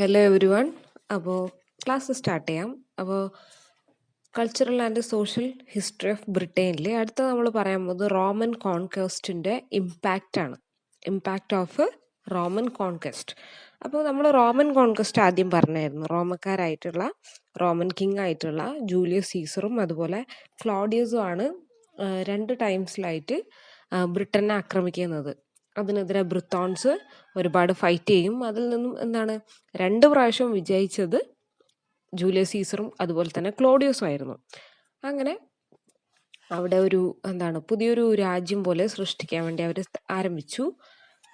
Hello everyone. അപ്പോൾ class start ചെയ്യാം. അപ്പോൾ cultural and social history of ബ്രിട്ടനിൽ അടുത്ത നമ്മൾ പറയാൻ പോകുന്നത് റോമൻ കോൺക്വസ്റ്റിൻ്റെ ഇമ്പാക്റ്റ് ഓഫ് റോമൻ കോൺക്വസ്റ്റ്. അപ്പോൾ നമ്മൾ റോമൻ കോൺക്വസ്റ്റ് ആദ്യം പറഞ്ഞായിരുന്നു. റോമക്കാരായിട്ടുള്ള റോമൻ കിങ് ആയിട്ടുള്ള ജൂലിയസ് സീസറും അതുപോലെ ക്ലോഡിയസും ആണ് രണ്ട് ടൈംസിലായിട്ട് ബ്രിട്ടനെ ആക്രമിക്കുന്നത്. അതിനെതിരെ ബ്രിത്തോൺസ് ഒരുപാട് ഫൈറ്റ് ചെയ്യും. അതിൽ നിന്നും എന്താണ് 2 പ്രാവശ്യം വിജയിച്ചത് ജൂലിയസ് സീസറും അതുപോലെ തന്നെ ക്ലോഡിയസും ആയിരുന്നു. അങ്ങനെ അവിടെ ഒരു പുതിയൊരു രാജ്യം പോലെ സൃഷ്ടിക്കാൻ വേണ്ടി അവർ ആരംഭിച്ചു.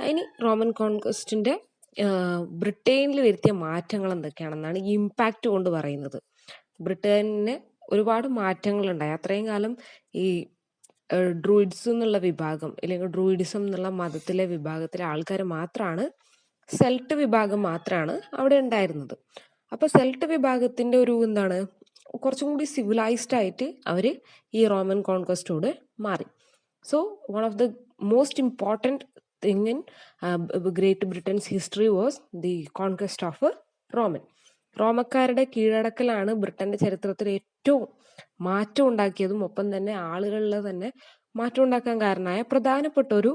അതിന് റോമൻ കോൺക്വസ്റ്റിന്റെ ബ്രിട്ടനിൽ വരുത്തിയ മാറ്റങ്ങൾ എന്തൊക്കെയാണെന്നാണ് ഈ ഇമ്പാക്റ്റ് കൊണ്ട് പറയുന്നത്. ബ്രിട്ടനിന് ഒരുപാട് മാറ്റങ്ങളുണ്ടായി. അത്രയും കാലം ഈ ഡ്രൂയിഡ്സ് എന്നുള്ള വിഭാഗം അല്ലെങ്കിൽ ഡ്രൂയിഡിസം എന്നുള്ള മതത്തിലെ വിഭാഗത്തിലെ ആൾക്കാർ മാത്രമാണ്, സെൽട്ട് വിഭാഗം മാത്രമാണ് അവിടെ ഉണ്ടായിരുന്നത്. അപ്പോൾ സെൽട്ട് വിഭാഗത്തിന്റെ ഒരു കുറച്ചും കൂടി സിവിലൈസ്ഡ് ആയിട്ട് അവർ ഈ റോമൻ കോൺക്വസ്റ്റോട് മാറി. So one of the most important thing in Great Britain's history was the conquest of റോമക്കാരുടെ കീഴടക്കലാണ് ബ്രിട്ടന്റെ ചരിത്രത്തിൽ ഏറ്റവും മാറ്റം ഉണ്ടാക്കിയതും ഒപ്പം തന്നെ ആളുകളിൽ തന്നെ മാറ്റം ഉണ്ടാക്കാൻ കാരണമായ പ്രധാനപ്പെട്ട ഒരു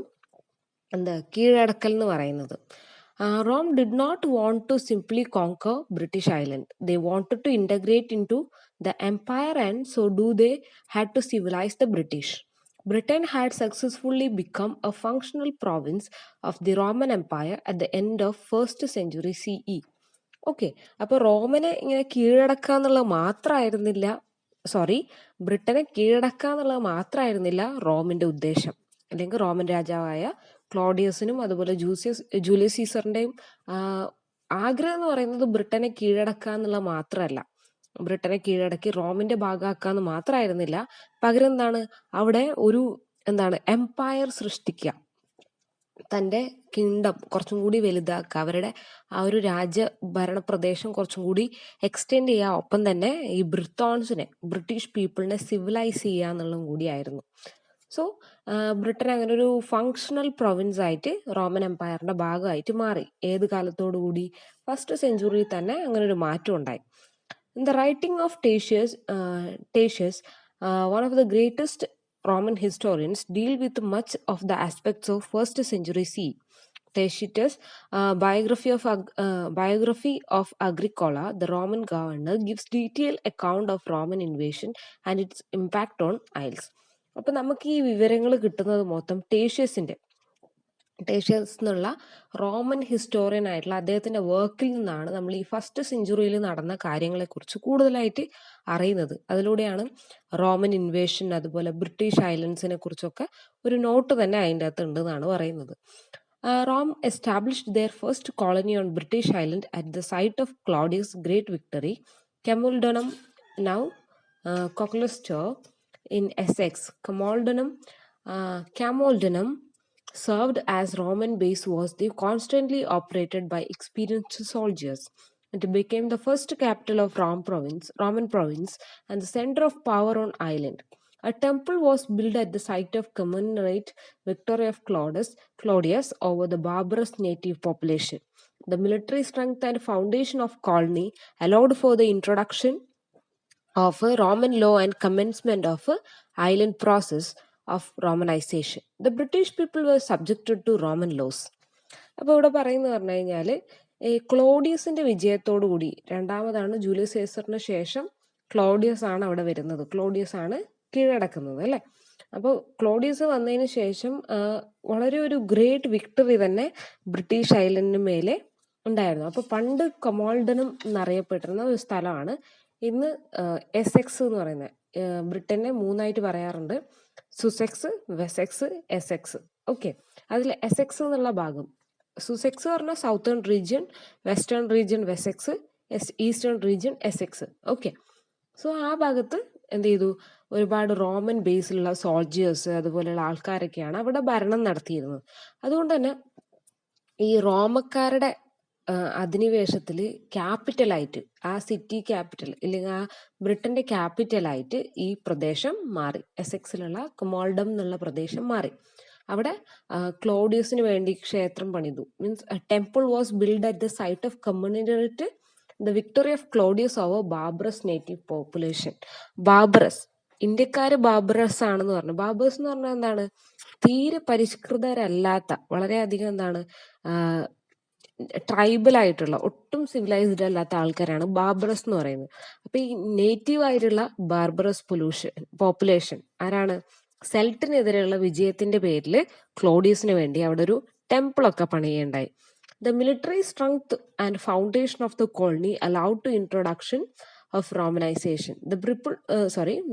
കീഴടക്കൽ എന്ന് പറയുന്നത്. Rome did not want to simply conquer British Island. They wanted to integrate into the empire, and so they had to civilize the British. Britain had successfully become a functional province of the Roman Empire at the end of 1st century CE. Okay, അപ്പോൾ റോമനെ ഇങ്ങനെ കീഴടക്കുക എന്നുള്ളത് മാത്രമായിരുന്നില്ല, ബ്രിട്ടനെ കീഴടക്കുക എന്നുള്ളത് മാത്രമായിരുന്നില്ല റോമിന്റെ ഉദ്ദേശം. അല്ലെങ്കിൽ Roman രാജാവായ ക്ലോഡിയസിനും അതുപോലെ ജൂലിയസ് സീസറിന്റെയും ആഗ്രഹം എന്ന് പറയുന്നത് ബ്രിട്ടനെ കീഴടക്കുക എന്നുള്ളത് മാത്രമല്ല. ബ്രിട്ടനെ കീഴടക്കി റോമിന്റെ ഭാഗമാക്കുക എന്ന് മാത്രമായിരുന്നില്ല. പകരം അവിടെ ഒരു എംപയർ സൃഷ്ടിക്കുക, തൻ്റെ കിങ്ഡം കുറച്ചും കൂടി വലുതാക്കുക, അവരുടെ ആ ഒരു രാജ്യഭരണ പ്രദേശം കുറച്ചും കൂടി എക്സ്റ്റെൻഡ് ചെയ്യുക, ഒപ്പം തന്നെ ഈ ബ്രിട്ടീഷ് പീപ്പിളിനെ സിവിലൈസ് ചെയ്യുക എന്നുള്ളതും കൂടിയായിരുന്നു. സോ ബ്രിട്ടൻ അങ്ങനെ ഒരു ഫങ്ഷണൽ പ്രൊവിൻസ് ആയിട്ട് റോമൻ എംപയറിന്റെ ഭാഗമായിട്ട് മാറി. ഏത് കാലത്തോടു കൂടി? 1st സെഞ്ചുറിയിൽ തന്നെ അങ്ങനെ ഒരു മാറ്റം ഉണ്ടായി. In the writing of Tacitus, one of the greatest Roman historians, deal with much of the aspects of 1st century CE. Tacitus' biography of Agricola, the Roman governor, gives detailed account of Roman invasion and its impact on Isles. അപ്പം നമുക്ക് ഈ വിവരങ്ങൾ കിട്ടുന്നത് മൊത്തം ടേഷ്യസ് എന്നുള്ള Roman historian ആയിട്ടുള്ള അദ്ദേഹത്തിന്റെ വർക്കിൽ നിന്നാണ് നമ്മൾ ഈ 1st സെഞ്ചുറിയിൽ നടന്ന കാര്യങ്ങളെക്കുറിച്ച് കൂടുതലായിട്ട് അറിയുന്നത്. അതിലൂടെയാണ് റോമൻ ഇൻവേഷൻ അതുപോലെ ബ്രിട്ടീഷ് ഐലൻഡ്സിനെ കുറിച്ചൊക്കെ ഒരു നോട്ട് തന്നെ അതിൻ്റെ അകത്ത് ഉണ്ടെന്നാണ് പറയുന്നത്. Rome established their first colony on British Island at the site of Claudius' great victory, Camulodunum, now Colchester in Essex. Camulodunum served as Roman base, was constantly operated by experienced soldiers. It became the first capital of Roman province and the center of power on island. A temple was built at the site of commemorate victory of Claudius over the barbarous native population. The military strength and foundation of colony allowed for the introduction of a Roman law and commencement of a island process of Romanization. The British people were subjected to Roman laws. അപ്പോൾ ഇവിടെ പറയുന്നത് പറഞ്ഞു കഴിഞ്ഞാൽ ഈ ക്ലോഡിയസിന്റെ വിജയത്തോടു കൂടി, രണ്ടാമതാണ് Julius സീസറിന് ശേഷം Claudius ആണ് അവിടെ വരുന്നത്, ക്ലോഡിയസ് ആണ് കീഴടക്കുന്നത് അല്ലേ. അപ്പോൾ ക്ലോഡിയസ് വന്നതിന് ശേഷം വളരെ ഒരു ഗ്രേറ്റ് വിക്ടറി തന്നെ ബ്രിട്ടീഷ് ഐലൻഡിന് മേലെ ഉണ്ടായിരുന്നു. അപ്പോൾ പണ്ട് കമോൾഡനം എന്നറിയപ്പെട്ടിരുന്ന ഒരു സ്ഥലമാണ് ഇന്ന് എസെക്സ് എന്ന് പറയുന്നത്. ബ്രിട്ടനെ 3ആയിട്ട് പറയാറുണ്ട്: സുസെക്സ്, വെസെക്സ്, എസെക്സ്. ഓക്കെ, അതിൽ എസെക്സ് എന്നുള്ള ഭാഗം, സുസെക്സ് പറഞ്ഞാൽ southern region, western region Wessex, eastern region Essex. Okay, so ആ ഭാഗത്ത് എന്ത് ചെയ്തു, ഒരുപാട് റോമൻ ബേസിലുള്ള സോൾജിയേഴ്സ് അതുപോലെയുള്ള ആൾക്കാരൊക്കെയാണ് അവിടെ ഭരണം നടത്തിയിരുന്നത്. അതുകൊണ്ട് തന്നെ ഈ റോമക്കാരുടെ അധിനിവേശത്തിൽ ക്യാപിറ്റലായിട്ട്, ആ സിറ്റി ക്യാപിറ്റൽ അല്ലെങ്കിൽ ആ ബ്രിട്ടന്റെ ക്യാപിറ്റലായിട്ട് ഈ പ്രദേശം മാറി. എസെക്സിലുള്ള കമോൾഡം എന്നുള്ള പ്രദേശം മാറി. അവിടെ ക്ലോഡിയസിന് വേണ്ടി ക്ഷേത്രം പണിതു. Means temple was build at the site of commemorate the victory of Claudius over barbarous native population. Barbarous, ഇന്ത്യക്കാര് ബാർബറസ് ആണെന്ന് പറഞ്ഞു. ബാർബറസ് എന്ന് പറഞ്ഞാൽ എന്താണ്? തീരെ പരിഷ്കൃതരല്ലാത്ത, വളരെയധികം എന്താണ്, ട്രൈബൽ ആയിട്ടുള്ള, ഒട്ടും സിവിലൈസ്ഡ് അല്ലാത്ത ആൾക്കാരാണ് ബാർബറസ് എന്ന് പറയുന്നത്. അപ്പൊ ഈ നേറ്റീവ് ആയിട്ടുള്ള ബാർബറസ് പോപ്പുലേഷൻ ആരാണ്? സെൽട്ടിനെതിരെയുള്ള വിജയത്തിന്റെ പേരിൽ ക്ലോഡിയസിന് വേണ്ടി അവിടെ ഒരു ടെമ്പിൾ ഒക്കെ പണിയുണ്ടായി. The military strength and foundation of the colony allowed to introduction of Romanisation.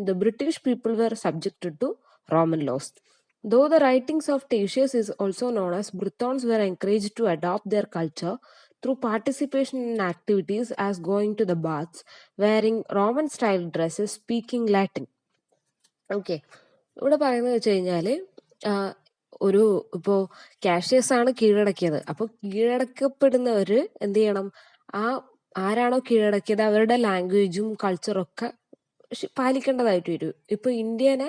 The British people were subjected to Roman laws. Though the writings of Tatius is also known as Britons were encouraged to adopt their culture through participation in activities as going to the baths, wearing Roman style dresses, speaking Latin. Okay, ഇവിടെ പറയുന്നത് വെച്ച് കഴിഞ്ഞാല് ഒരു ഇപ്പോ Cassius ആണ് കീഴടക്കിയത്. അപ്പൊ കീഴടക്കപ്പെടുന്നവര് എന്ത് ചെയ്യണം? ആരാണോ കീഴടക്കിയത് അവരുടെ ലാംഗ്വേജും കൾച്ചറും ഒക്കെ പാലിക്കേണ്ടതായിട്ട് വരും. ഇപ്പൊ ഇന്ത്യനെ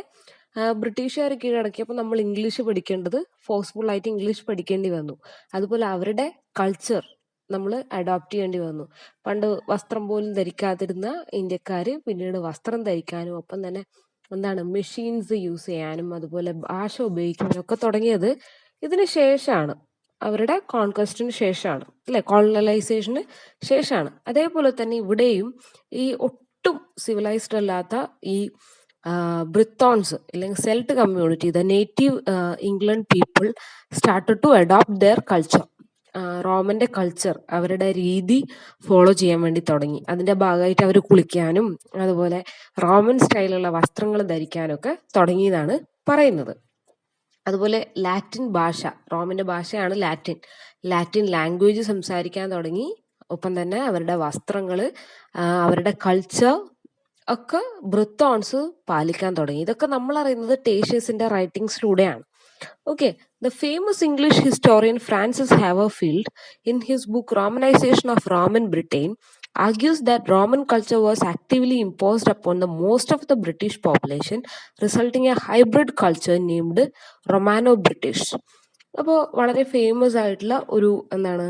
ബ്രിട്ടീഷുകാർ കീഴടക്കിയപ്പോൾ നമ്മൾ ഇംഗ്ലീഷ് പഠിക്കേണ്ടത്, ഫോഴ്സ്ഫുൾ ആയിട്ട് ഇംഗ്ലീഷ് പഠിക്കേണ്ടി വന്നു. അതുപോലെ അവരുടെ കൾച്ചർ നമ്മൾ അഡോപ്റ്റ് ചെയ്യേണ്ടി വന്നു. പണ്ട് വസ്ത്രം പോലും ധരിക്കാതിരുന്ന ഇന്ത്യക്കാര് പിന്നീട് വസ്ത്രം ധരിക്കാനും ഒപ്പം തന്നെ എന്താണ് മെഷീൻസ് യൂസ് ചെയ്യാനും അതുപോലെ ഭാഷ ഉപയോഗിക്കാനും ഒക്കെ തുടങ്ങിയത് ഇതിന് ശേഷമാണ്, അവരുടെ കോൺക്വസ്റ്റിന് ശേഷമാണ്, അല്ലെ, കോളനൈസേഷന് ശേഷമാണ്. അതേപോലെ തന്നെ ഇവിടെയും ഈ ഒട്ടും സിവിലൈസ്ഡ് അല്ലാത്ത ഈ ബ്രിത്തോൺസ് അല്ലെങ്കിൽ Celt community, the native England people started to adopt their culture. റോമന്റെ കൾച്ചർ, അവരുടെ രീതി ഫോളോ ചെയ്യാൻ വേണ്ടി തുടങ്ങി. അതിന്റെ ഭാഗമായിട്ട് അവർ കുളിക്കാനും അതുപോലെ റോമൻ സ്റ്റൈലുള്ള വസ്ത്രങ്ങൾ ധരിക്കാനും ഒക്കെ തുടങ്ങിയതാണ് പറയുന്നത്. അതുപോലെ ലാറ്റിൻ ഭാഷ, റോമിന്റെ ഭാഷയാണ് ലാറ്റിൻ ലാംഗ്വേജ് സംസാരിക്കാൻ തുടങ്ങി. ഒപ്പം തന്നെ അവരുടെ വസ്ത്രങ്ങള്, അവരുടെ കൾച്ചർ ഒക്കെ ബ്രിത്തോൺസ് പാലിക്കാൻ തുടങ്ങി. ഇതൊക്കെ നമ്മൾ അറിയുന്നത് ടേഷ്യസിന്റെ റൈറ്റിംഗ്സിലൂടെയാണ്. Okay, the famous English historian Francis Haverfield, in his book Romanization of Roman Britain, argues that Roman culture was actively imposed upon the most of the British population, resulting in a hybrid culture named Romano-British. അപ്പോൾ വളരെ famous ആയിട്ടുള്ള ഒരു എന്താണ്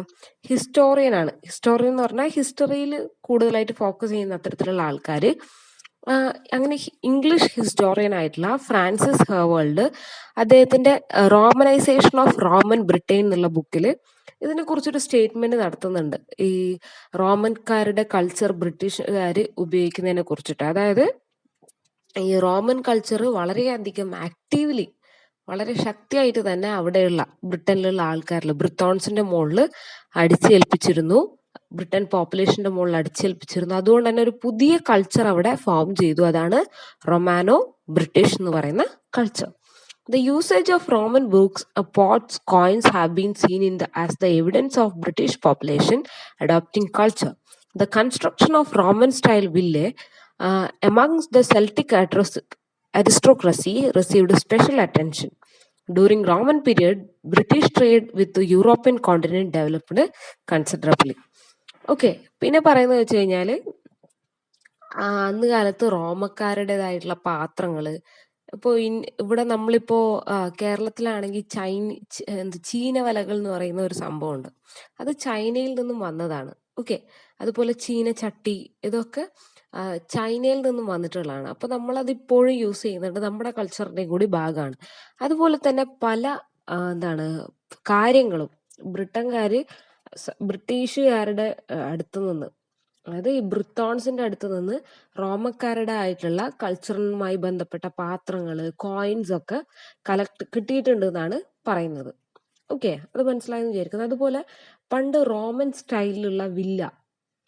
historian ആണ്. Historian എന്ന് പറഞ്ഞാൽ ഹിസ്റ്ററിയിൽ കൂടുതലായിട്ട് ഫോക്കസ് ചെയ്യുന്ന അത്തരത്തിലുള്ള ആൾക്കാർ. അങ്ങനെ ഇംഗ്ലീഷ് ഹിസ്റ്റോറിയൻ ആയിട്ടുള്ള ഫ്രാൻസിസ് ഹെർവേൾഡ് അദ്ദേഹത്തിന്റെ റോമനൈസേഷൻ ഓഫ് റോമൻ ബ്രിട്ടൻ എന്നുള്ള ബുക്കിൽ ഇതിനെ കുറിച്ചൊരു സ്റ്റേറ്റ്മെന്റ് നടത്തുന്നുണ്ട്. ഈ റോമൻകാരുടെ കൾച്ചർ ബ്രിട്ടീഷുകാർ ഉപയോഗിക്കുന്നതിനെ കുറിച്ചിട്ട്. അതായത് ഈ റോമൻ കൾച്ചർ വളരെയധികം ആക്റ്റീവ്ലി, വളരെ ശക്തിയായിട്ട് തന്നെ അവിടെയുള്ള ബ്രിട്ടനിലുള്ള ആൾക്കാരിൽ ബ്രിത്തോൺസിന്റെ മുകളിൽ അടിച്ചേൽപ്പിച്ചിരുന്നു, ബ്രിട്ടൻ പോപ്പുലേഷന്റെ മുകളിൽ അടിച്ചേൽപ്പിച്ചിരുന്നു. അതുകൊണ്ട് തന്നെ ഒരു പുതിയ കൾച്ചർ അവിടെ ഫോം ചെയ്തു. അതാണ് റൊമാനോ ബ്രിട്ടീഷ് എന്ന് പറയുന്ന culture. The usage of Roman books, pots, coins have been seen as the evidence of British population adopting culture. The construction of Roman-style villae amongst the Celtic aristocracy received special attention. During Roman period, British trade with the European continent developed considerably. Okay, പിന്നെ പറയുന്നത് വെച്ച് കഴിഞ്ഞാല് അന്ന് കാലത്ത് റോമക്കാരുടേതായിട്ടുള്ള പാത്രങ്ങള്, ഇപ്പോ ഇവിടെ നമ്മളിപ്പോ കേരളത്തിലാണെങ്കിൽ ചീന വലകൾ എന്ന് പറയുന്ന ഒരു സംഭവമുണ്ട്. അത് ചൈനയിൽ നിന്നും വന്നതാണ്. ഓക്കെ, അതുപോലെ ചീന ചട്ടി, ഇതൊക്കെ ചൈനയിൽ നിന്നും വന്നിട്ടുള്ളതാണ്. അപ്പൊ നമ്മളത് ഇപ്പോഴും യൂസ് ചെയ്യുന്നുണ്ട്, നമ്മുടെ കൾച്ചറിന്റെയും കൂടി ഭാഗമാണ്. അതുപോലെ തന്നെ പല കാര്യങ്ങളും ബ്രിട്ടീഷുകാരുടെ അടുത്ത് നിന്ന്, അതായത് ഈ ബ്രിത്തോൺസിന്റെ അടുത്ത് നിന്ന് റോമക്കാരുടെ ആയിട്ടുള്ള കൾച്ചറുമായി ബന്ധപ്പെട്ട പാത്രങ്ങള്, കോയിൻസ് ഒക്കെ കിട്ടിയിട്ടുണ്ട് എന്നാണ് പറയുന്നത്. ഓക്കെ, അത് മനസ്സിലായെന്ന് വിചാരിക്കുന്നത്. അതുപോലെ പണ്ട് റോമൻ സ്റ്റൈലിലുള്ള വില്ല,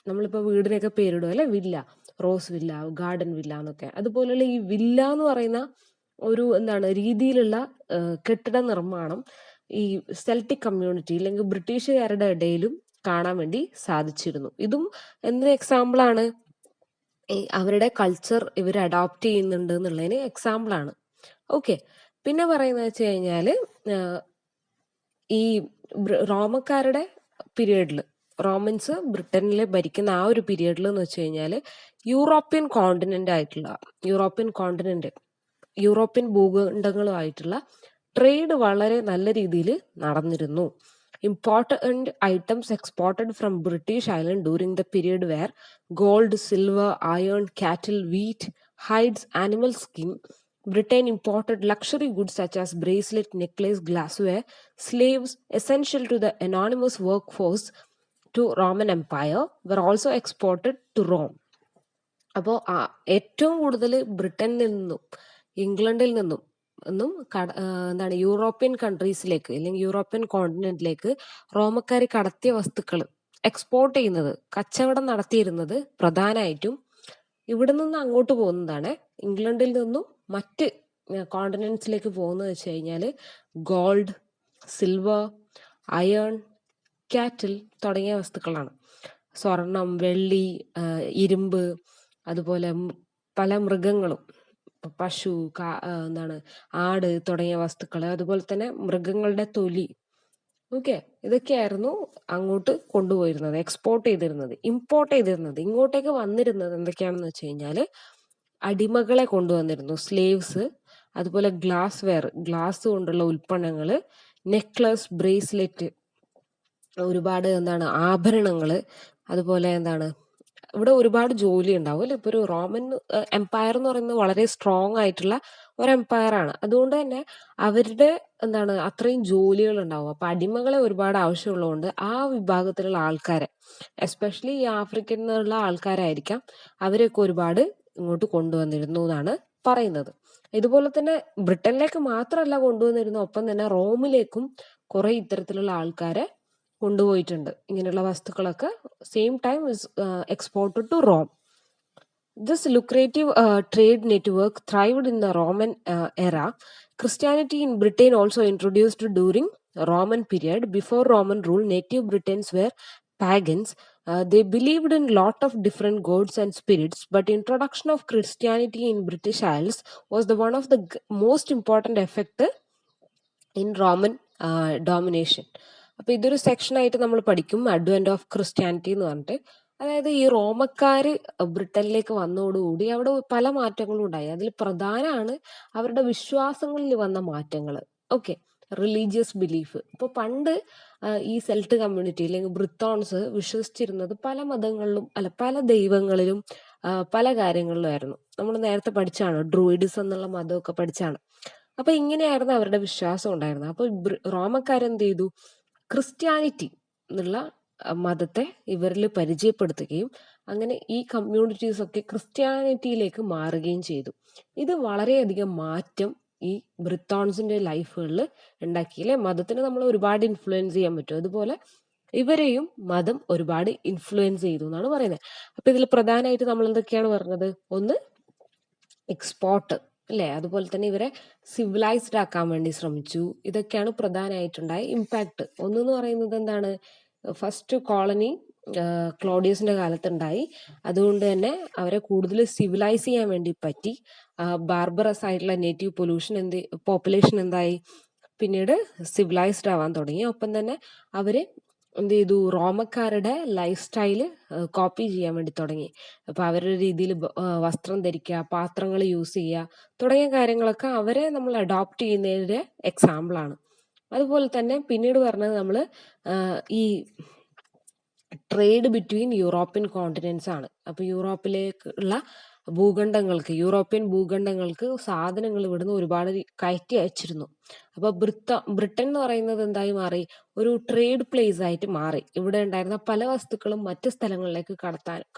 നമ്മളിപ്പോ വീടിനൊക്കെ പേരിടും അല്ലെ, villa, rose villa, garden villa എന്നൊക്കെ. അതുപോലെയുള്ള ഈ വില്ല എന്ന് പറയുന്ന ഒരു രീതിയിലുള്ള കെട്ടിട നിർമ്മാണം ഈ സെൽറ്റിക് കമ്മ്യൂണിറ്റി അല്ലെങ്കിൽ ബ്രിട്ടീഷുകാരുടെ ഇടയിലും കാണാൻ വേണ്ടി സാധിച്ചിരുന്നു. ഇതും എന്തൊരു എക്സാമ്പിൾ ആണ്? ഈ അവരുടെ കൾച്ചർ ഇവർ അഡോപ്റ്റ് ചെയ്യുന്നുണ്ട് എന്നുള്ളതിന് എക്സാമ്പിൾ ആണ്. ഓക്കെ, പിന്നെ പറയുന്നത് വെച്ച് കഴിഞ്ഞാല് ഈ റോമക്കാരുടെ പീരീഡിൽ, റോമൻസ് ബ്രിട്ടനിൽ ഭരിക്കുന്ന ആ ഒരു പീരീഡിൽ എന്ന് വെച്ച് കഴിഞ്ഞാല് യൂറോപ്യൻ കോണ്ടിനെന്റ് ഭൂഖണ്ഡങ്ങളുമായിട്ടുള്ള ട്രേഡ് വളരെ നല്ല രീതിയിൽ നടന്നിരുന്നു. Important items exported from British Island during the period were gold, silver, iron, cattle, wheat, hides, animal skin. Britain imported luxury goods such as bracelet, necklace, glassware, slaves essential to the anonymous workforce to Roman Empire were also exported to Rome. അപ്പോൾ ഏറ്റവും കൂടുതൽ ബ്രിട്ടനിൽ നിന്നും ഇംഗ്ലണ്ടിൽ നിന്നും എന്താണ് European കൺട്രീസിലേക്ക് അല്ലെങ്കിൽ European കോണ്ടിനെന്റിലേക്ക് റോമക്കാർ കടത്തിയ വസ്തുക്കൾ എക്സ്പോർട്ട് ചെയ്യുന്നത്, കച്ചവടം നടത്തിയിരുന്നത് പ്രധാനമായിട്ടും ഇവിടെ നിന്ന് അങ്ങോട്ട് പോകുന്നതാണ്. ഇംഗ്ലണ്ടിൽ നിന്നും മറ്റ് കോണ്ടിനെന്റ്സിലേക്ക് പോകുന്നത് വെച്ച് കഴിഞ്ഞാൽ ഗോൾഡ്, സിൽവർ, അയൺ, കാറ്റിൽ തുടങ്ങിയ വസ്തുക്കളാണ്. സ്വർണം, വെള്ളി, ഇരുമ്പ്, അതുപോലെ പല മൃഗങ്ങളും, പശു, ആട് തുടങ്ങിയ വസ്തുക്കൾ, അതുപോലെ തന്നെ മൃഗങ്ങളുടെ തൊലി, ഓക്കെ, ഇതൊക്കെയായിരുന്നു അങ്ങോട്ട് കൊണ്ടുപോയിരുന്നത്, എക്സ്പോർട്ട് ചെയ്തിരുന്നത്. ഇമ്പോർട്ട് ചെയ്തിരുന്നത്, ഇങ്ങോട്ടേക്ക് വന്നിരുന്നത് എന്തൊക്കെയാണെന്ന് വെച്ച് കഴിഞ്ഞാൽ അടിമകളെ കൊണ്ടുവന്നിരുന്നു, സ്ലേവ്സ്, അതുപോലെ ഗ്ലാസ് വെയർ, ഗ്ലാസ് കൊണ്ടുള്ള ഉൽപ്പന്നങ്ങൾ, നെക്ലസ്, ബ്രേസ്ലെറ്റ്, ഒരുപാട് ആഭരണങ്ങള്, അതുപോലെ ഇവിടെ ഒരുപാട് ജോലി ഉണ്ടാവും അല്ലെ. ഇപ്പൊ ഒരു റോമൻ എംപയർ എന്ന് പറയുന്നത് വളരെ സ്ട്രോങ് ആയിട്ടുള്ള ഒരു എംപയർ ആണ്. അതുകൊണ്ട് തന്നെ അവരുടെ അത്രയും ജോലികൾ ഉണ്ടാവും. അപ്പൊ അടിമകളെ ഒരുപാട് ആവശ്യമുള്ളതുകൊണ്ട് ആ വിഭാഗത്തിലുള്ള ആൾക്കാരെ, എസ്പെഷ്യലി ഈ ആഫ്രിക്കൻ നിന്നുള്ള ആൾക്കാരായിരിക്കാം, അവരെയൊക്കെ ഒരുപാട് ഇങ്ങോട്ട് കൊണ്ടുവന്നിരുന്നു എന്നാണ് പറയുന്നത്. ഇതുപോലെ തന്നെ ബ്രിട്ടനിലേക്ക് മാത്രമല്ല കൊണ്ടുവന്നിരുന്നു, ഒപ്പം തന്നെ റോമിലേക്കും കുറെ ഇത്തരത്തിലുള്ള ആൾക്കാരെ കൊണ്ടുപോയിട്ടുണ്ട്. ഇങ്ങനെയുള്ള വസ്തുക്കളൊക്കെ same time is exported to Rome. This lucrative trade network thrived in the Roman era. Christianity in Britain also introduced during Roman period. Before Roman rule, native Britons were pagans. They believed in lot of different gods and spirits, but introduction of Christianity in British Isles was the one of the most important effect in Roman domination. അപ്പൊ ഇതൊരു സെക്ഷനായിട്ട് നമ്മൾ പഠിക്കും, advent of Christianity എന്ന് പറഞ്ഞിട്ട്. അതായത് ഈ റോമക്കാര് ബ്രിട്ടനിലേക്ക് വന്നതോടുകൂടി അവിടെ പല മാറ്റങ്ങളും ഉണ്ടായി. അതിൽ പ്രധാനമാണ് അവരുടെ വിശ്വാസങ്ങളിൽ വന്ന മാറ്റങ്ങൾ. Okay, religious belief. ഇപ്പൊ പണ്ട് ഈ സെൽട്ട് കമ്മ്യൂണിറ്റി അല്ലെങ്കിൽ ബ്രിത്തോൺസ് വിശ്വസിച്ചിരുന്നത് പല മതങ്ങളിലും അല്ല പല ദൈവങ്ങളിലും പല കാര്യങ്ങളിലുമായിരുന്നു. നമ്മൾ നേരത്തെ പഠിച്ചാണ്, ഡ്രൂയിഡിസം എന്നുള്ള മതമൊക്കെ പഠിച്ചാണ്. അപ്പൊ ഇങ്ങനെയായിരുന്നു അവരുടെ വിശ്വാസം ഉണ്ടായിരുന്നത്. അപ്പൊ റോമക്കാരെന്ത് ചെയ്തു, ക്രിസ്ത്യാനിറ്റി എന്നുള്ള മതത്തെ ഇവരിൽ പരിചയപ്പെടുത്തുകയും അങ്ങനെ ഈ കമ്മ്യൂണിറ്റീസ് ഒക്കെ ക്രിസ്ത്യാനിറ്റിയിലേക്ക് മാറുകയും ചെയ്തു. ഇത് വളരെയധികം മാറ്റം ഈ ബ്രിത്തോൺസിന്റെ ലൈഫുകളിൽ ഉണ്ടാക്കിയില്ലേ. മതത്തിന് നമ്മൾ ഒരുപാട് ഇൻഫ്ലുവൻസ് ചെയ്യാൻ പറ്റും, അതുപോലെ ഇവരെയും മതം ഒരുപാട് ഇൻഫ്ലുവൻസ് ചെയ്തു എന്നാണ് പറയുന്നത്. അപ്പൊ ഇതിൽ പ്രധാനമായിട്ട് നമ്മൾ എന്തൊക്കെയാണ് പറഞ്ഞത്, ഒന്ന് എക്സ്പോർട്ട് അല്ലേ, അതുപോലെ തന്നെ ഇവരെ സിവിലൈസ്ഡ് ആക്കാൻ വേണ്ടി ശ്രമിച്ചു. ഇതൊക്കെയാണ് പ്രധാനമായിട്ടുണ്ടായ ഇമ്പാക്ട്. ഒന്നെന്ന് പറയുന്നത് എന്താണ്, ഫസ്റ്റ് കോളനി ക്ലോഡിയസിന്റെ കാലത്തുണ്ടായി. അതുകൊണ്ട് തന്നെ അവരെ കൂടുതൽ സിവിലൈസ് ചെയ്യാൻ വേണ്ടി പറ്റി. ബാർബറസ് ആയിട്ടുള്ള നേറ്റീവ് പോപ്പുലേഷൻ എന്തായി, പിന്നീട് സിവിലൈസ്ഡ് ആവാൻ തുടങ്ങി. ഒപ്പം തന്നെ അവര് എന്ത് ചെയ്തു, റോമക്കാരുടെ ലൈഫ് സ്റ്റൈല് കോപ്പി ചെയ്യാൻ വേണ്ടി തുടങ്ങി. അപ്പൊ അവരുടെ രീതിയിൽ വസ്ത്രം ധരിക്കുക, പാത്രങ്ങൾ യൂസ് ചെയ്യുക തുടങ്ങിയ കാര്യങ്ങളൊക്കെ അവരെ നമ്മൾ അഡോപ്റ്റ് ചെയ്യുന്നതിന്റെ എക്സാമ്പിൾ ആണ്. അതുപോലെ തന്നെ പിന്നീട് പറഞ്ഞത് നമ്മൾ ഈ ട്രേഡ് ബിറ്റ്വീൻ യൂറോപ്യൻ കോണ്ടിനെന്റ്സ് ആണ്. അപ്പൊ യൂറോപ്പിലേക്കുള്ള യൂറോപ്യൻ ഭൂഖണ്ഡങ്ങൾക്ക് സാധനങ്ങൾ ഇവിടുന്ന് ഒരുപാട് കയറ്റി അയച്ചിരുന്നു. അപ്പൊ ബ്രിട്ടൻ എന്ന് പറയുന്നത് എന്തായി മാറി, ഒരു ട്രേഡ് പ്ലേസ് ആയിട്ട് മാറി. ഇവിടെ ഉണ്ടായിരുന്ന പല വസ്തുക്കളും മറ്റ് സ്ഥലങ്ങളിലേക്ക്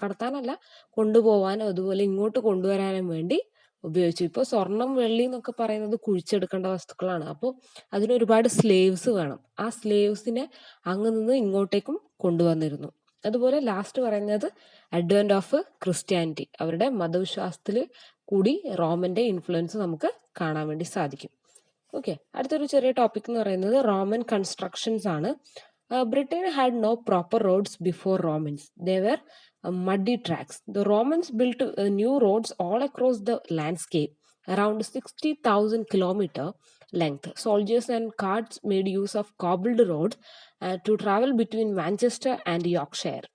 കടത്താനല്ല, കൊണ്ടുപോകാനും അതുപോലെ ഇങ്ങോട്ട് കൊണ്ടുവരാനും വേണ്ടി ഉപയോഗിച്ചു. ഇപ്പൊ സ്വർണം, വെള്ളി എന്നൊക്കെ പറയുന്നത് കുഴിച്ചെടുക്കേണ്ട വസ്തുക്കളാണ്. അപ്പോൾ അതിന് ഒരുപാട് സ്ലേവ്സ് വേണം. ആ സ്ലേവ്സിനെ അങ്ങ് നിന്ന് ഇങ്ങോട്ടേക്കും കൊണ്ടുവന്നിരുന്നു. അതുപോലെ ലാസ്റ്റ് പറയുന്നത് അഡ്വെന്റ് ഓഫ് ക്രിസ്ത്യാനിറ്റി, അവരുടെ മതവിശ്വാസത്തിൽ കൂടി റോമന്റെ ഇൻഫ്ലുവൻസ് നമുക്ക് കാണാൻ വേണ്ടി സാധിക്കും. ഓക്കെ, അടുത്തൊരു ചെറിയ ടോപ്പിക് എന്ന് പറയുന്നത് റോമൻ കൺസ്ട്രക്ഷൻസ് ആണ്. Britain had no proper roads before Romans. They were muddy tracks. The Romans built new roads all across the landscape, around 60,000 kilometer length. Soldiers and carts made use of cobbled roads to travel between Manchester and Yorkshire.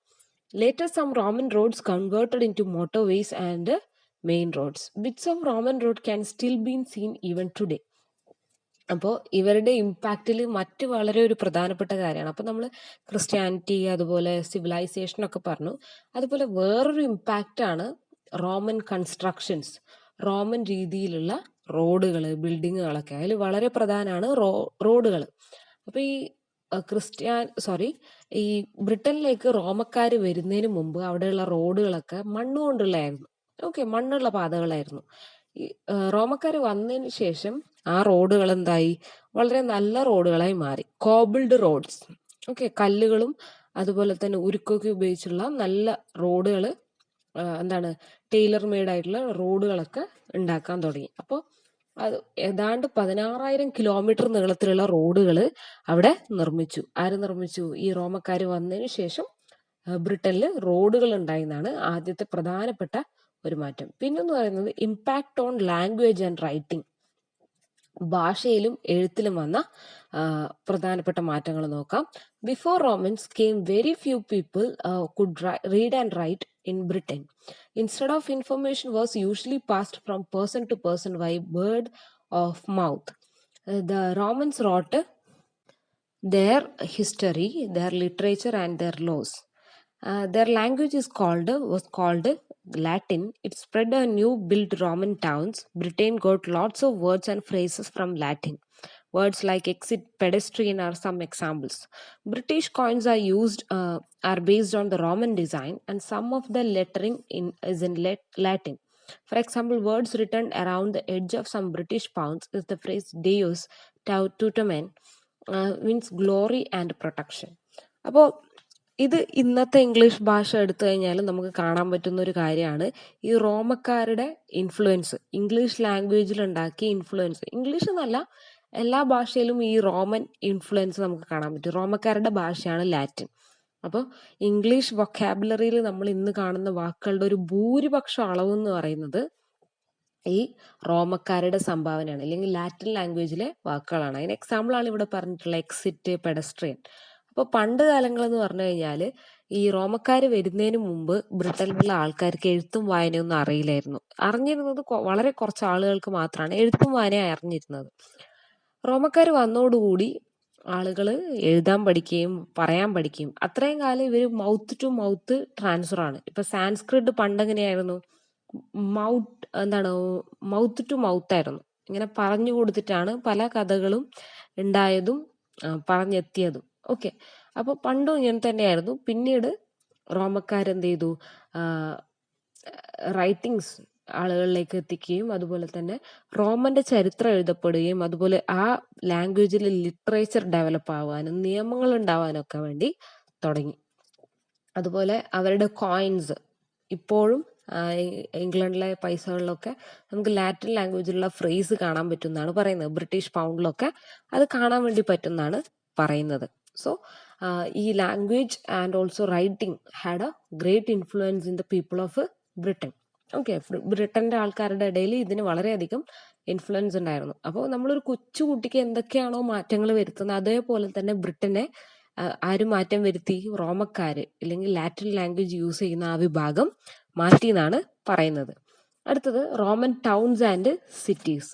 Later, some Roman roads converted into motorways and main roads. Bits of Roman road can still be seen even today. അപ്പോൾ ഇവരുടെ ഇമ്പാക്റ്റിൽ മറ്റ് വളരെ ഒരു പ്രധാനപ്പെട്ട കാര്യമാണ്. അപ്പോൾ നമ്മൾ Christianity അതുപോലെ സിവിലൈസേഷൻ ഒക്കെ പറഞ്ഞു. അതുപോലെ വേറൊരു ഇമ്പാക്റ്റാണ് റോമൻ കൺസ്ട്രക്ഷൻസ്, റോമൻ രീതിയിലുള്ള റോഡുകൾ, ബിൽഡിങ്ങുകളൊക്കെ. അതിൽ വളരെ പ്രധാനമാണ് റോഡുകൾ. അപ്പോൾ ഈ ഈ ബ്രിട്ടനിലേക്ക് റോമക്കാർ വരുന്നതിന് മുമ്പ് അവിടെയുള്ള റോഡുകളൊക്കെ മണ്ണുകൊണ്ടുള്ളതായിരുന്നു. മണ്ണുള്ള പാതകളായിരുന്നു. ഈ റോമക്കാർ വന്നതിന് ശേഷം ആ റോഡുകൾ എന്തായി, വളരെ നല്ല റോഡുകളായി മാറി. കോബിൾഡ് റോഡ്സ്, കല്ലുകളും അതുപോലെ തന്നെ ഉരുക്കൊക്കെ ഉപയോഗിച്ചുള്ള നല്ല റോഡുകൾ, ടൈലർ മെയ്ഡ് ആയിട്ടുള്ള റോഡുകളൊക്കെ ഉണ്ടാക്കാൻ തുടങ്ങി. അപ്പോൾ അത് ഏതാണ്ട് 16,000 കിലോമീറ്റർ നീളത്തിലുള്ള റോഡുകൾ അവിടെ നിർമ്മിച്ചു. ആര് നിർമ്മിച്ചു? ഈ റോമക്കാർ വന്നതിന് ശേഷം ബ്രിട്ടനിൽ റോഡുകൾ ഉണ്ടായിരുന്നാണ് ആദ്യത്തെ പ്രധാനപ്പെട്ട ഒരു മാറ്റം. പിന്നെന്ന് പറയുന്നത് impact on language and writing. ഭാഷയിലും എഴുത്തിലും വന്ന പ്രധാനപ്പെട്ട മാറ്റങ്ങൾ നോക്കാം. Before Romans came very few people could read and write in Britain. Instead of information was usually passed from person to person by word of mouth. The Romans wrote their history, their literature and their laws. Their language was called Latin. It spread a new built Roman towns. Britain got lots of words and phrases from Latin. Words like exit, pedestrian are some examples. British coins are based on the Roman design, and some of the lettering is in Latin. For example, words written around the edge of some British pounds is the phrase Deus Tutemen, means glory and protection. അപ്പോൾ ഇത് ഇന്നത്തെ English ഭാഷ എടുത്തു കഴിഞ്ഞാൽ നമുക്ക് കാണാൻ പറ്റുന്ന ഒരു കാര്യമാണ് ഈ റോമക്കാരുടെ ഇൻഫ്ലുവൻസ്, ഇംഗ്ലീഷ് ലാംഗ്വേജിൽ ഉണ്ടാക്കിയ ഇൻഫ്ലുവൻസ്. ഇംഗ്ലീഷ് എന്നല്ല, എല്ലാ ഭാഷയിലും ഈ റോമൻ ഇൻഫ്ലുവൻസ് നമുക്ക് കാണാൻ പറ്റും. റോമക്കാരുടെ ഭാഷയാണ് ലാറ്റിൻ. അപ്പോൾ ഇംഗ്ലീഷ് വൊക്കാബുലറിയിൽ നമ്മൾ ഇന്ന് കാണുന്ന വാക്കുകളുടെ ഒരു ഭൂരിപക്ഷം അളവെന്ന് പറയുന്നത് ഈ റോമക്കാരുടെ സംഭാവനയാണ്, അല്ലെങ്കിൽ ലാറ്റിൻ ലാംഗ്വേജിലെ വാക്കുകളാണ്. അതിന് എക്സാമ്പിളാണ് ഇവിടെ പറഞ്ഞിട്ടുള്ള എക്സിറ്റ്, പെഡസ്ട്രിയൻ. അപ്പോൾ പണ്ട് കാലങ്ങളെന്ന് പറഞ്ഞു കഴിഞ്ഞാൽ ഈ റോമക്കാർ വരുന്നതിന് മുമ്പ് ബ്രിട്ടനിലുള്ള ആൾക്കാർക്ക് എഴുത്തും വായനയൊന്നും അറിയില്ലായിരുന്നു. അറിഞ്ഞിരുന്നത് വളരെ കുറച്ച് ആളുകൾക്ക് മാത്രമാണ് എഴുത്തും വായനയും അറിഞ്ഞിരുന്നത്. റോമക്കാർ വന്നതോടുകൂടി ആളുകൾ എഴുതാൻ പഠിക്കുകയും പറയാൻ പഠിക്കുകയും. അത്രയും കാലം ഇവർ മൗത്ത് ടു മൗത്ത് ട്രാൻസ്ഫർ ആണ്. ഇപ്പൊ സാൻസ്ക്രിറ്റ് പണ്ട് എങ്ങനെയായിരുന്നു? മൗത്ത് ടു മൗത്ത് ആയിരുന്നു. ഇങ്ങനെ പറഞ്ഞു കൊടുത്തിട്ടാണ് പല കഥകളും ഉണ്ടായതും പറഞ്ഞെത്തിയതും. അപ്പൊ പണ്ടും ഇങ്ങനെ തന്നെയായിരുന്നു. പിന്നീട് റോമക്കാരെന്ത് ചെയ്തു? റൈറ്റിങ്സ് ആളുകളിലേക്ക് എത്തിക്കുകയും അതുപോലെ തന്നെ റോമന്റെ ചരിത്രം എഴുതപ്പെടുകയും അതുപോലെ ആ ലാംഗ്വേജിൽ ലിറ്ററേച്ചർ ഡെവലപ്പ് ആവാനും നിയമങ്ങൾ ഉണ്ടാവാനും ഒക്കെ വേണ്ടി തുടങ്ങി. അതുപോലെ അവരുടെ കോയിൻസ് ഇപ്പോഴും ഇംഗ്ലണ്ടിലെ പൈസകളിലൊക്കെ നമുക്ക് ലാറ്റിൻ ലാംഗ്വേജിലുള്ള ഫ്രേസ് കാണാൻ പറ്റും എന്നാണ് പറയുന്നത്. ബ്രിട്ടീഷ് പൗണ്ടിലൊക്കെ അത് കാണാൻ വേണ്ടി പറ്റുന്നതാണ് പറയുന്നത്. സോ ഈ language and also writing had A great influence in the people of Britain. ബ്രിട്ടന്റെ ആൾക്കാരുടെ ഇടയിൽ ഇതിന് വളരെയധികം ഇൻഫ്ലുവൻസ് ഉണ്ടായിരുന്നു. അപ്പോൾ നമ്മളൊരു കൊച്ചുകുട്ടിക്ക് എന്തൊക്കെയാണോ മാറ്റങ്ങൾ വരുത്തുന്നത് അതേപോലെ തന്നെ ബ്രിട്ടനെ ആര് മാറ്റം വരുത്തി? റോമക്കാര്, അല്ലെങ്കിൽ ലാറ്റിൻ ലാംഗ്വേജ് യൂസ് ചെയ്യുന്ന ആ വിഭാഗം മാറ്റി എന്നാണ് പറയുന്നത്. അടുത്തത് Roman towns and cities.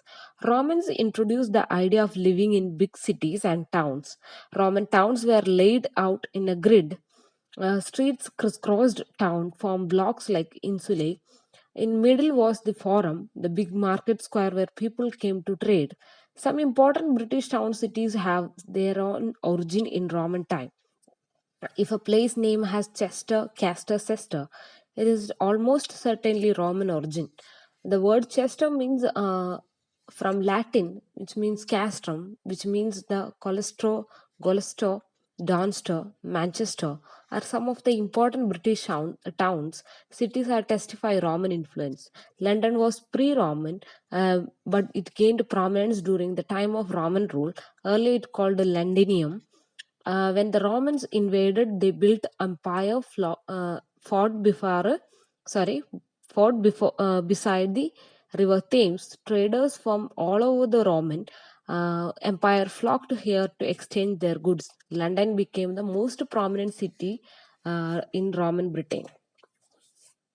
Romans introduce the idea of living in big cities and towns. Roman towns were laid out in a grid. Streets crisscrossed town form blocks like insulae. In middle was the forum, the big market square where people came to trade. Some important British town cities have their own origin in Roman time. If a place name has Chester, Castor, Cester, it is almost certainly Roman origin. The word Chester means from Latin, which means castrum, which means the Golestor, Donster, Manchester are some of the important British towns. Cities are testify Roman influence. London was pre-Roman, but it gained prominence during the time of Roman rule. Earlier it called Londinium. When the Romans invaded, they built empire fort beside the river Thames. Traders from all over the Roman empire flocked here to exchange their goods. London became the most prominent city in Roman Britain.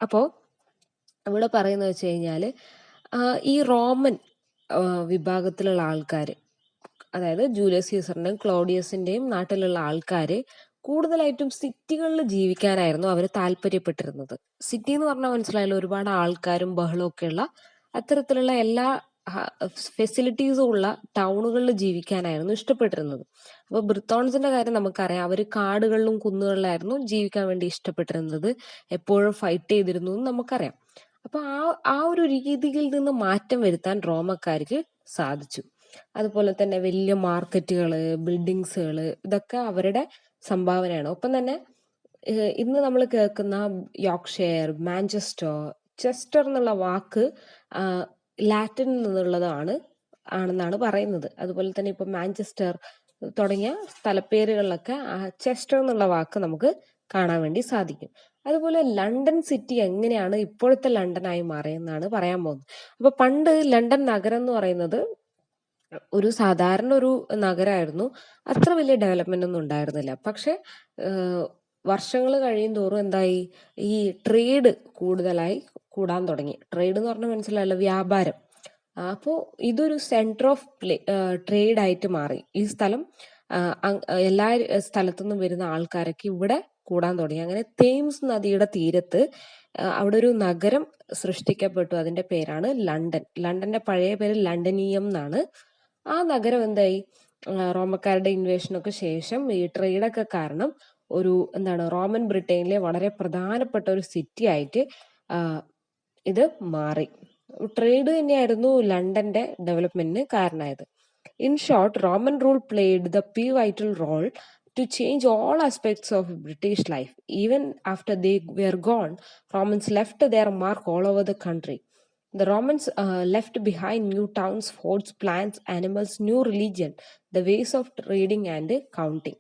അപ്പോൾ ഇവിടെ പറയുന്നത് വെച്ച് കഴിഞ്ഞാൽ ഈ Roman വിഭാഗത്തിലുള്ള ആൾക്കാർ അതായത് Julius സീസറിന്റെയും ക്ലോഡിയസിന്റെയും നാട്ടിലുള്ള ആൾക്കാർ കൂടുതലായിട്ടും സിറ്റികളിൽ ജീവിക്കാനായിരുന്നു അവർ താല്പര്യപ്പെട്ടിരുന്നത്. സിറ്റി എന്ന് പറഞ്ഞാൽ മനസ്സിലായല്ലോ, ഒരുപാട് ആൾക്കാരും ബഹളവും ഒക്കെയുള്ള അത്തരത്തിലുള്ള എല്ലാ ഫെസിലിറ്റീസും ഉള്ള ടൗണുകളിൽ ജീവിക്കാനായിരുന്നു ഇഷ്ടപ്പെട്ടിരുന്നത്. അപ്പൊ ബ്രിത്തോൺസിന്റെ കാര്യം നമുക്കറിയാം, അവർ കാടുകളിലും കുന്നുകളിലായിരുന്നു ജീവിക്കാൻ വേണ്ടി ഇഷ്ടപ്പെട്ടിരുന്നത്, എപ്പോഴും ഫൈറ്റ് ചെയ്തിരുന്നു എന്ന് നമുക്കറിയാം. അപ്പൊ ആ ഒരു രീതിയിൽ നിന്ന് മാറ്റം വരുത്താൻ റോമക്കാർക്ക് സാധിച്ചു. അതുപോലെ തന്നെ വലിയ മാർക്കറ്റുകള്, ബിൽഡിങ്സുകള്, ഇതൊക്കെ അവരുടെ സംഭാവനയാണ്. ഒപ്പം തന്നെ ഇന്ന് നമ്മൾ കേൾക്കുന്ന യോർക്ക്ഷയർ, മാഞ്ചസ്റ്റർ, ചെസ്റ്റർ എന്നുള്ള വാക്ക് ലാറ്റിനിൽ ആണെന്നാണ് പറയുന്നത്. അതുപോലെ തന്നെ ഇപ്പൊ മാഞ്ചസ്റ്റർ തുടങ്ങിയ സ്ഥലപ്പേരുകളിലൊക്കെ ചെസ്റ്റർ എന്നുള്ള വാക്ക് നമുക്ക് കാണാൻ വേണ്ടി സാധിക്കും. അതുപോലെ ലണ്ടൻ സിറ്റി എങ്ങനെയാണ് ഇപ്പോഴത്തെ ലണ്ടനായി മാറിയെന്നാണ് പറയാൻ പോകുന്നത്. അപ്പൊ പണ്ട് ലണ്ടൻ നഗരം എന്ന് പറയുന്നത് ഒരു സാധാരണ ഒരു നഗരമായിരുന്നു. അത്ര വലിയ ഡെവലപ്മെന്റ് ഒന്നും ഉണ്ടായിരുന്നില്ല. പക്ഷെ വർഷങ്ങൾ കഴിയും തോറും എന്തായി, ഈ ട്രേഡ് കൂടുതലായി കൂടാൻ തുടങ്ങി. ട്രേഡ് എന്ന് പറഞ്ഞാൽ മനസ്സിലായല്ലോ, വ്യാപാരം. അപ്പോൾ ഇതൊരു സെന്റർ ഓഫ് ട്രേഡ് ആയിട്ട് മാറി. ഈ സ്ഥലം എല്ലാ സ്ഥലത്തുനിന്നും വരുന്ന ആൾക്കാരൊക്കെ ഇവിടെ കൂടാൻ തുടങ്ങി. അങ്ങനെ തേംസ് നദിയുടെ തീരത്ത് അവിടെ ഒരു നഗരം സൃഷ്ടിക്കപ്പെട്ടു. അതിന്റെ പേരാണ് ലണ്ടൻ. ലണ്ടന്റെ പഴയ പേര് ലണ്ടനിയം എന്നാണ്. ആ നഗരം എന്തായി, റോമക്കാരുടെ ഇൻവേഷനൊക്കെ ശേഷം ഈ ട്രേഡൊക്കെ കാരണം ഒരു റോമൻ ബ്രിട്ടനിലെ വളരെ പ്രധാനപ്പെട്ട ഒരു സിറ്റി ആയിട്ട് ഇത് മാറി. ട്രേഡ് തന്നെയായിരുന്നു ലണ്ടന്റെ ഡെവലപ്മെന്റിന് കാരണമായത്. In short, Roman rule played the pivotal role to change all aspects of British life. Even after they were gone, Romans left their mark all over the country. The Romans left behind new towns, forts, plants, animals, new religion, the ways of trading and counting.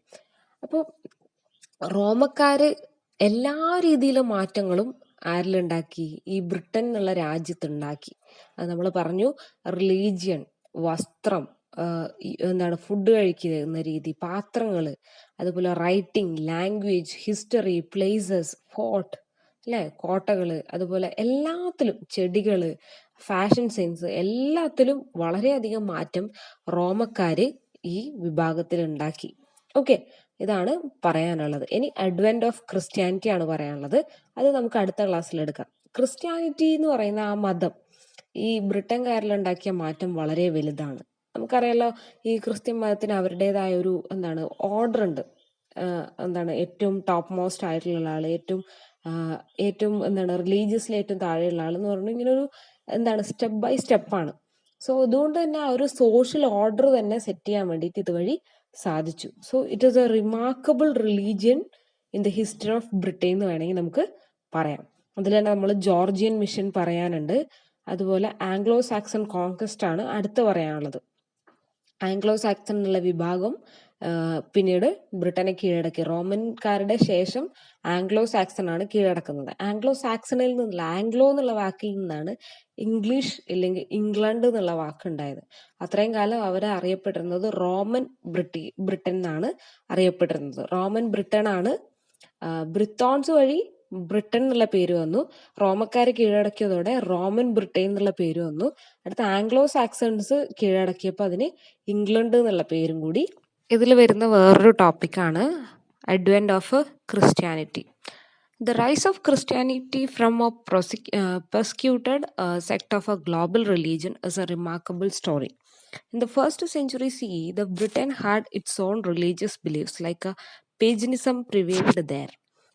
അപ്പോൾ റോമക്കാര് എല്ലാ രീതിയിലും മാറ്റങ്ങളും ആരിലുണ്ടാക്കി? ഈ Britain എന്നുള്ള രാജ്യത്തുണ്ടാക്കി. അത് നമ്മൾ പറഞ്ഞു, religion, വസ്ത്രം, ഫുഡ് കഴിക്കുന്ന രീതി, പാത്രങ്ങള്, അതുപോലെ writing, language, history, places, fort, അല്ലെ, കോട്ടകള്, അതുപോലെ എല്ലാത്തിലും, ചെടികള്, ഫാഷൻ സെൻസ്, എല്ലാത്തിലും വളരെയധികം മാറ്റം റോമക്കാര് ഈ വിഭാഗത്തിൽ ഉണ്ടാക്കി. ഓക്കെ, ഇതാണ് പറയാനുള്ളത്. ഇനി അഡ്വെന്റ് ഓഫ് ക്രിസ്ത്യാനിറ്റി ആണ് പറയാനുള്ളത്. അത് നമുക്ക് അടുത്ത ക്ലാസ്സിൽ എടുക്കാം. ക്രിസ്ത്യാനിറ്റി എന്ന് പറയുന്ന ആ മതം ഈ ബ്രിട്ടൻകാരിലുണ്ടാക്കിയ മാറ്റം വളരെ വലുതാണ്. നമുക്കറിയാലോ, ഈ ക്രിസ്ത്യൻ മതത്തിന് അവരുടേതായ ഒരു ഓർഡർ ഉണ്ട്. ഏറ്റവും ടോപ്പ് മോസ്റ്റ് ആയിട്ടുള്ള ആള്, ഏറ്റവും റിലീജിയസിൽ ഏറ്റവും താഴെയുള്ള ആൾ എന്ന് പറഞ്ഞു, ഇങ്ങനെ ഒരു സ്റ്റെപ്പ് ബൈ സ്റ്റെപ്പാണ്. സോ അതുകൊണ്ട് തന്നെ ആ ഒരു സോഷ്യൽ ഓർഡർ തന്നെ സെറ്റ് ചെയ്യാൻ വേണ്ടിയിട്ട് ഇതുവഴി സാധിച്ചു. So it is A remarkable religion in the history of Britain എന്ന് വേണമെങ്കിൽ നമുക്ക് പറയാം. അതിൽ തന്നെ നമ്മൾ ജോർജിയൻ മിഷൻ പറയാനുണ്ട്. അതുപോലെ ആംഗ്ലോ സാക്സൺ കോൺക്വസ്റ്റ് ആണ് അടുത്ത് പറയാനുള്ളത്. ആംഗ്ലോ സാക്സൺ എന്നുള്ള വിഭാഗം പിന്നീട് ബ്രിട്ടനെ കീഴടക്കി. റോമൻകാരുടെ ശേഷം ആംഗ്ലോ സാക്സൺ ആണ് കീഴടക്കുന്നത്. ആംഗ്ലോ സാക്സണിൽ നിന്നുള്ള, ആംഗ്ലോ എന്നുള്ള വാക്കിൽ നിന്നാണ് ഇംഗ്ലീഷ് ഇല്ലെങ്കിൽ ഇംഗ്ലണ്ട് എന്നുള്ള വാക്കുണ്ടായത്. അത്രയും കാലം അവരെ അറിയപ്പെട്ടിരുന്നത് റോമൻ ബ്രിട്ടൻ എന്നാണ് അറിയപ്പെട്ടിരുന്നത്. റോമൻ ബ്രിട്ടൻ ആണ്. ബ്രിത്തോൺസ് വഴി ബ്രിട്ടൻ എന്നുള്ള പേര് വന്നു. റോമക്കാര് കീഴടക്കിയതോടെ റോമൻ ബ്രിട്ടൻ എന്നുള്ള പേര് വന്നു. അടുത്ത ആംഗ്ലോ സാക്സൺസ് കീഴടക്കിയപ്പോൾ അതിന് ഇംഗ്ലണ്ട് എന്നുള്ള പേരും കൂടി. ഇതിൽ വരുന്ന വേറൊരു ടോപ്പിക്കാണ് advent of Christianity. The rise of Christianity from a persecuted sect of a global religion is a remarkable story. In the 1st century CE, the Britain had its own religious beliefs, like a paganism prevailed there.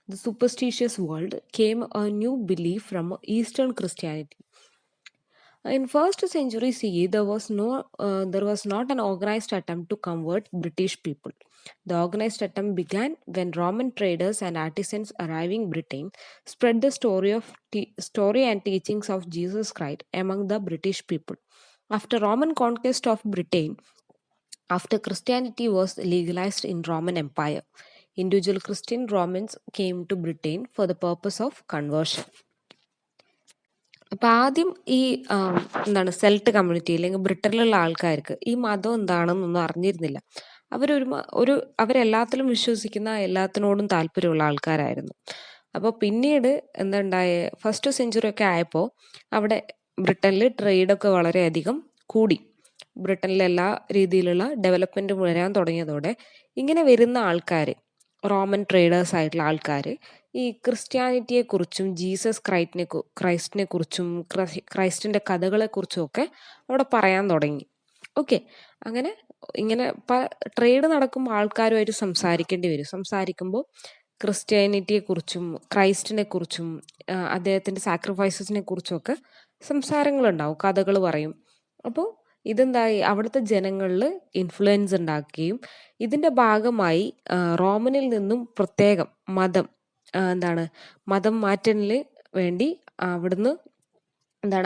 The superstitious world came a new belief from Eastern Christianity. In 1st century CE, there was not an organized attempt to convert British people. The organized attempt began when Roman traders and artisans arriving Britain spread the story and teachings of Jesus Christ among the British people. After Roman conquest of Britain, after Christianity was legalized in Roman Empire, individual Christian Romans came to Britain for the purpose of conversion. അപ്പൊ ആദ്യം ഈ സെൽട്ട് community അല്ലെങ്കിൽ ബ്രിട്ടനിലുള്ള ആൾക്കാർക്ക് ഈ മതം എന്താണെന്നൊന്നും അറിഞ്ഞിരുന്നില്ല. അവരെല്ലാത്തിലും വിശ്വസിക്കുന്ന, എല്ലാത്തിനോടും താല്പര്യമുള്ള ആൾക്കാരായിരുന്നു. അപ്പോൾ പിന്നീട് എന്തുണ്ടായ, 1st സെഞ്ചുറി ഒക്കെ ആയപ്പോൾ അവിടെ ബ്രിട്ടനിൽ ട്രേഡൊക്കെ വളരെയധികം കൂടി. ബ്രിട്ടനിലെ എല്ലാ രീതിയിലുള്ള ഡെവലപ്മെൻറ്റും വരാൻ തുടങ്ങിയതോടെ ഇങ്ങനെ വരുന്ന ആൾക്കാർ, റോമൻ ട്രേഡേഴ്സ് ആയിട്ടുള്ള ആൾക്കാർ ഈ ക്രിസ്ത്യാനിറ്റിയെക്കുറിച്ചും ജീസസ് ക്രൈസ്റ്റിനെ കുറിച്ചും ക്രൈസ്റ്റിൻ്റെ കഥകളെക്കുറിച്ചും ഒക്കെ അവിടെ പറയാൻ തുടങ്ങി. ഓക്കെ, അങ്ങനെ ഇങ്ങനെ ട്രേഡ് നടക്കുമ്പോൾ ആൾക്കാരുമായിട്ട് സംസാരിക്കേണ്ടി വരും. സംസാരിക്കുമ്പോൾ ക്രിസ്ത്യാനിറ്റിയെക്കുറിച്ചും ക്രൈസ്റ്റിനെക്കുറിച്ചും അദ്ദേഹത്തിൻ്റെ സാക്രിഫൈസസിനെ കുറിച്ചുമൊക്കെ സംസാരങ്ങളുണ്ടാവും, കഥകൾ പറയും. അപ്പോൾ ഇതെന്തായി അവിടുത്തെ ജനങ്ങളിൽ ഇൻഫ്ലുവൻസ് ഉണ്ടാക്കുകയും ഇതിൻ്റെ ഭാഗമായി റോമനിൽ നിന്നും പ്രത്യേകം മതം മാറ്റലിന് വേണ്ടി അവിടുന്ന്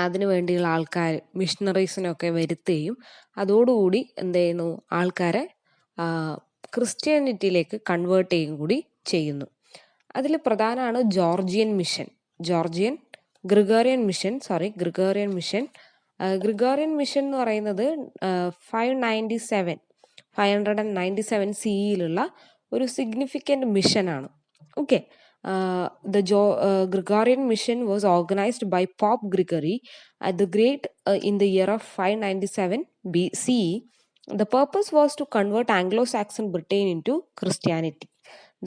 അതിനു വേണ്ടിയുള്ള ആൾക്കാർ മിഷണറീസിനൊക്കെ വരുത്തുകയും അതോടുകൂടി എന്ത് ചെയ്യുന്നു, ആൾക്കാരെ ക്രിസ്ത്യാനിറ്റിയിലേക്ക് കൺവേർട്ട് ചെയ്യുകയും കൂടി ചെയ്യുന്നു. അതിൽ പ്രധാനമാണ് ജോർജിയൻ മിഷൻ. ഗ്രിഗോറിയൻ മിഷൻ എന്ന് പറയുന്നത് 597 CE-യിലുള്ള ഒരു സിഗ്നിഫിക്കൻറ്റ് മിഷനാണ്. Okay, the Gregorian mission was organized by Pope Gregory at the Great in the year of 597 BCE. The purpose was to convert Anglo-Saxon Britain into Christianity.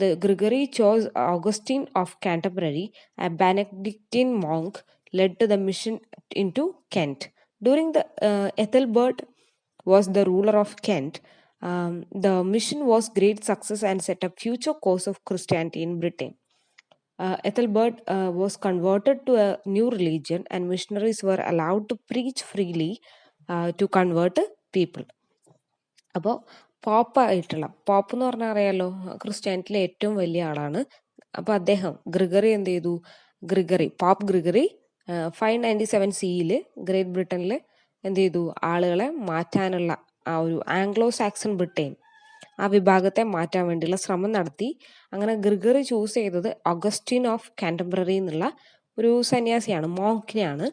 The Gregory chose Augustine of Canterbury, a Benedictine monk, led to the mission into Kent. During the Ethelbert was the ruler of Kent. The mission was great success and set up future course of Christianity in Britain. Ethelbert was converted to a new religion and missionaries were allowed to preach freely to convert people. അപ്പോൾ pop എന്ന് പറഞ്ഞാൽ അറിയാലോ, ക്രിസ്ത്യാനിറ്റിയിലെ ഏറ്റവും വലിയ ആളാണ്. അപ്പോൾ അദ്ദേഹം Gregory എന്ത് ചെയ്തു, പോപ്പ് ഗ്രിഗറി 597 CE-യിൽ ഗ്രേറ്റ് ബ്രിട്ടനിൽ എന്ത് ചെയ്തു, ആളുകളെ മാറ്റാനുള്ള ആ ഒരു ആംഗ്ലോ സാക്സൺ ബ്രിട്ടൻ ആ വിഭാഗത്തെ മാറ്റാൻ വേണ്ടിയുള്ള ശ്രമം നടത്തി. അങ്ങനെ ഗ്രിഗറി ചൂസ് ചെയ്തത് അഗസ്റ്റിൻ ഓഫ് കാൻറ്റർബറി എന്നുള്ള ഒരു സന്യാസിയാണ്, മോങ്കിനെയാണ്.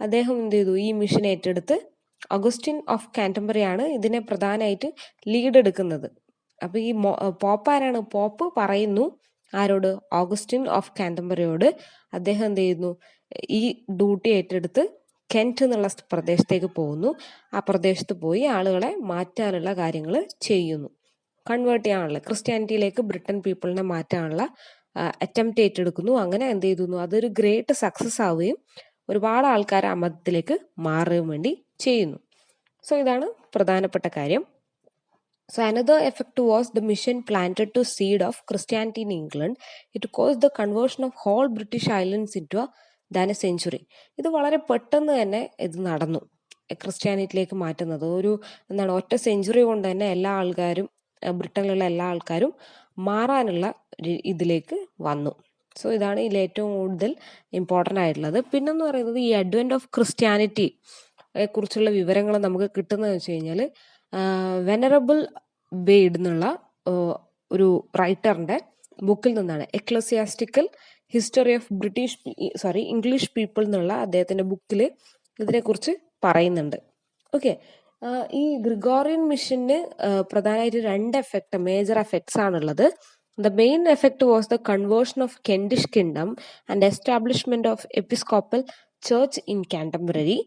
അദ്ദേഹം എന്ത് ചെയ്തു, ഈ മിഷൻ ഏറ്റെടുത്ത് അഗസ്റ്റിൻ ഓഫ് കാൻറ്റർബറിയാണ് ഇതിനെ പ്രധാനമായിട്ട് ലീഡ് എടുക്കുന്നത്. അപ്പോൾ ഈ പോപ്പ് ആരാണ്? പോപ്പ് പറയുന്നു ആരോട്? ഓഗസ്റ്റിൻ ഓഫ് കാൻറ്റർബറിയോട്. അദ്ദേഹം എന്ത് ചെയ്യുന്നു, ഈ ഡ്യൂട്ടി ഏറ്റെടുത്ത് കെന്റ് എന്നുള്ള പ്രദേശത്തേക്ക് പോകുന്നു. ആ പ്രദേശത്ത് പോയി ആളുകളെ മാറ്റാനുള്ള കാര്യങ്ങൾ ചെയ്യുന്നു, കൺവേർട്ട് ചെയ്യാനുള്ള, ക്രിസ്ത്യാനിറ്റിയിലേക്ക് ബ്രിട്ടൻ പീപ്പിളിനെ മാറ്റാനുള്ള അറ്റംപ്റ്റ് ഏറ്റെടുക്കുന്നു. അങ്ങനെ എന്ത് ചെയ്തു, അതൊരു ഗ്രേറ്റ് സക്സസ് ആവുകയും ഒരുപാട് ആൾക്കാർ ആ മതത്തിലേക്ക് മാറുകയും വേണ്ടി ചെയ്യുന്നു. സോ ഇതാണ് പ്രധാനപ്പെട്ട കാര്യം. So another effect was the mission planted to seed of Christianity in England. It caused the conversion of whole British Islands into than a century. ഇത് വളരെ പെട്ടെന്ന് തന്നെ ഇത് നടന്നു, ക്രിസ്ത്യാനിറ്റിയിലേക്ക് മാറ്റുന്നത്. ഒറ്റ സെഞ്ചുറി കൊണ്ട് തന്നെ എല്ലാ ആൾക്കാരും, ബ്രിട്ടനിലുള്ള എല്ലാ ആൾക്കാരും മാറാനുള്ള ഇതിലേക്ക് വന്നു. സോ ഇതാണ് ഇതിൽ ഏറ്റവും കൂടുതൽ ഇമ്പോർട്ടൻ്റ് ആയിട്ടുള്ളത്. പിന്നെന്ന് പറയുന്നത് ഈ അഡ്വെന്റ് ഓഫ് ക്രിസ്ത്യാനിറ്റി കുറിച്ചുള്ള വിവരങ്ങൾ നമുക്ക് കിട്ടുന്നത് വെച്ച് കഴിഞ്ഞാൽ വെനറബിൾ ബെയ്ഡ് എന്നുള്ള ഒരു റൈറ്ററിൻ്റെ ബുക്കിൽ നിന്നാണ്. Ecclesiastical history of English people എന്നുള്ള അദ്ദേഹത്തിൻ്റെ ബുക്കിൽ ഇതിനെക്കുറിച്ച് പറയുന്നുണ്ട്. ഓക്കെ, ഈ ഗ്രിഗോറിയൻ മിഷന് പ്രധാനമായിട്ട് 2 മേജർ എഫക്ട്സ് ആണുള്ളത്. The main effect was the conversion of Kentish kingdom and establishment of Episcopal Church in Canterbury.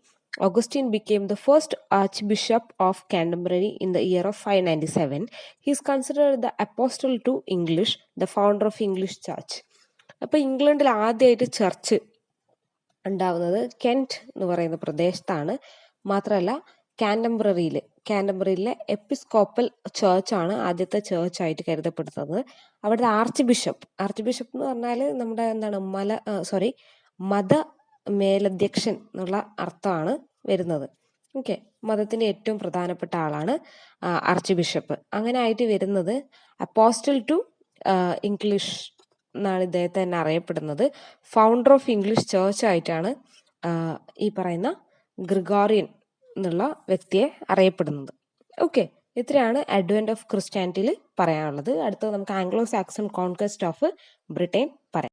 Augustine became the first Archbishop of Canterbury in the year of 597. He is considered the apostle to English, the founder of English Church. അപ്പോൾ ഇംഗ്ലണ്ടിൽ ആദ്യമായിട്ട് church ഉണ്ടാവുന്നത് Kent എന്ന് പറയുന്ന പ്രദേശത്താണ്. മാത്രമല്ല കാൻറ്റർബറിയിലെ episcopal ചേർച്ചാണ് ആദ്യത്തെ ചേർച്ചായിട്ട് കരുതപ്പെടുന്നത്. അവിടുത്തെ ആർച്ച് ബിഷപ്പ് എന്ന് പറഞ്ഞാൽ നമ്മുടെ മത മേലധ്യക്ഷൻ എന്നുള്ള അർത്ഥമാണ് വരുന്നത്. ഓക്കെ, മതത്തിൻ്റെ ഏറ്റവും പ്രധാനപ്പെട്ട ആളാണ് ആർച്ച് ബിഷപ്പ്. അങ്ങനെ ആയിട്ട് വരുന്നത് അപ്പോസ്റ്റൽ ടു ഇംഗ്ലീഷ് എന്നാണ് ഇദ്ദേഹത്തെ തന്നെ അറിയപ്പെടുന്നത്. ഫൗണ്ടർ ഓഫ് ഇംഗ്ലീഷ് ചേർച്ച് ആയിട്ടാണ് ഈ പറയുന്ന ഗ്രിഗോറിയൻ എന്നുള്ള വ്യക്തിയെ അറിയപ്പെടുന്നത്. ഓക്കെ, ഇത്രയാണ് അഡ്വെന്റ് ഓഫ് ക്രിസ്ത്യാനിറ്റിയിൽ പറയാനുള്ളത്. അടുത്തത് നമുക്ക് Anglo Saxon conquest of Britain പറയാം.